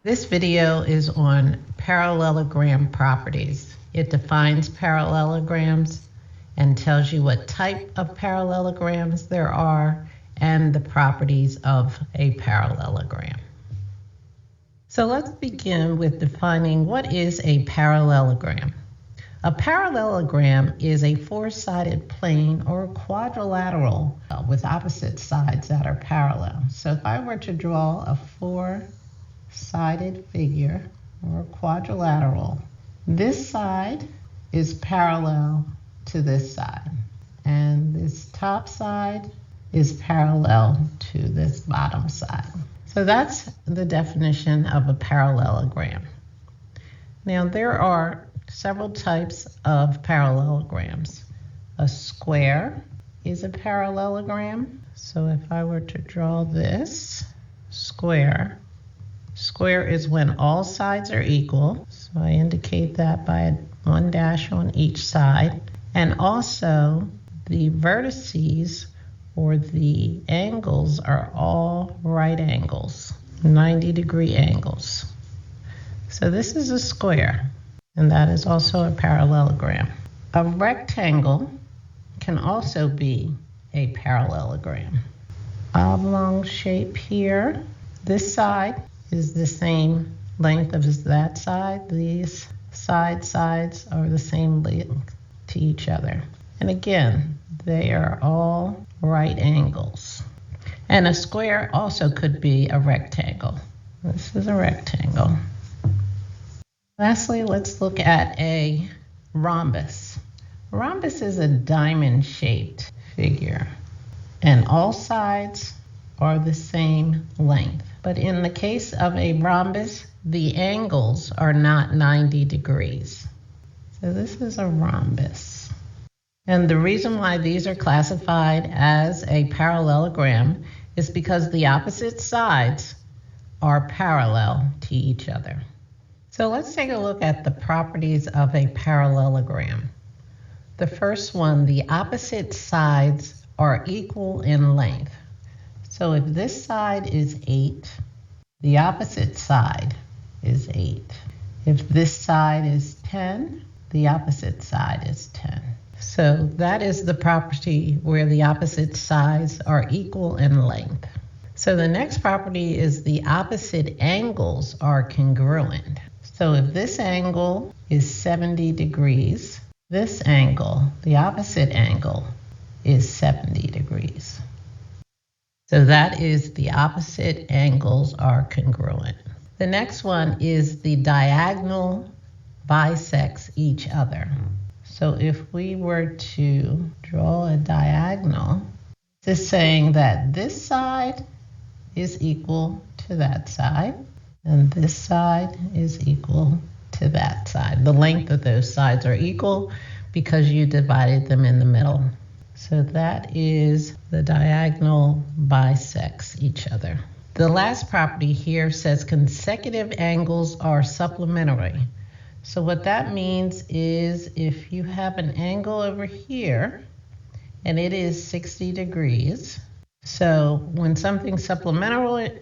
This video is on parallelogram properties. It defines parallelograms and tells you what type of parallelograms there are and the properties of a parallelogram. So let's begin with defining what is a parallelogram. A parallelogram is a four-sided plane or quadrilateral with opposite sides that are parallel. So if I were to draw a four-sided figure or quadrilateral, this side is parallel to this side, and this top side is parallel to this bottom side. So that's the definition of a parallelogram. Now there are several types of parallelograms. A square is a parallelogram. So if I were to draw this square is when all sides are equal. So I indicate that by one dash on each side. And also the vertices or the angles are all right angles, 90-degree angles. So this is a square, and that is also a parallelogram. A rectangle can also be a parallelogram. Oblong shape here. This side is the same length as that side. These sides are the same length to each other. And again, they are all right angles. And a square also could be a rectangle. This is a rectangle. Lastly, let's look at a rhombus. A rhombus is a diamond-shaped figure, and all sides are the same length. But in the case of a rhombus, the angles are not 90 degrees. So this is a rhombus. And the reason why these are classified as a parallelogram is because the opposite sides are parallel to each other. So let's take a look at the properties of a parallelogram. The first one, the opposite sides are equal in length. So if this side is 8, the opposite side is 8. If this side is 10, the opposite side is 10. So that is the property where the opposite sides are equal in length. So the next property is the opposite angles are congruent. So if this angle is 70 degrees, this angle, the opposite angle, is 70 degrees. So that is the opposite angles are congruent. The next one is the diagonal bisects each other. So if we were to draw a diagonal, this is saying that this side is equal to that side, and this side is equal to that side. The length of those sides are equal because you divided them in the middle. So that is the diagonal bisects each other. The last property here says consecutive angles are supplementary. So what that means is if you have an angle over here and it is 60 degrees, so when something's supplementary,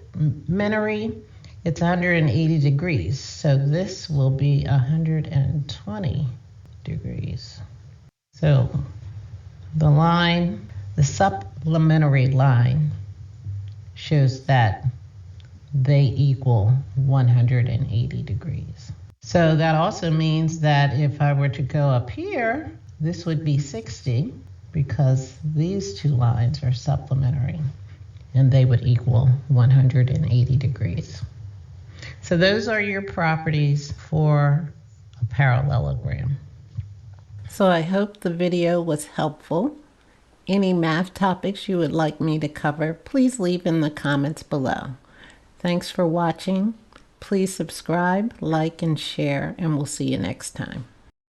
it's 180 degrees. So this will be 120 degrees. So the line, the supplementary line, shows that they equal 180 degrees. So that also means that if I were to go up here, this would be 60 because these two lines are supplementary and they would equal 180 degrees. So those are your properties for a parallelogram. So I hope the video was helpful. Any math topics you would like me to cover, please leave in the comments below. Thanks for watching. Please subscribe, like, and share, and we'll see you next time.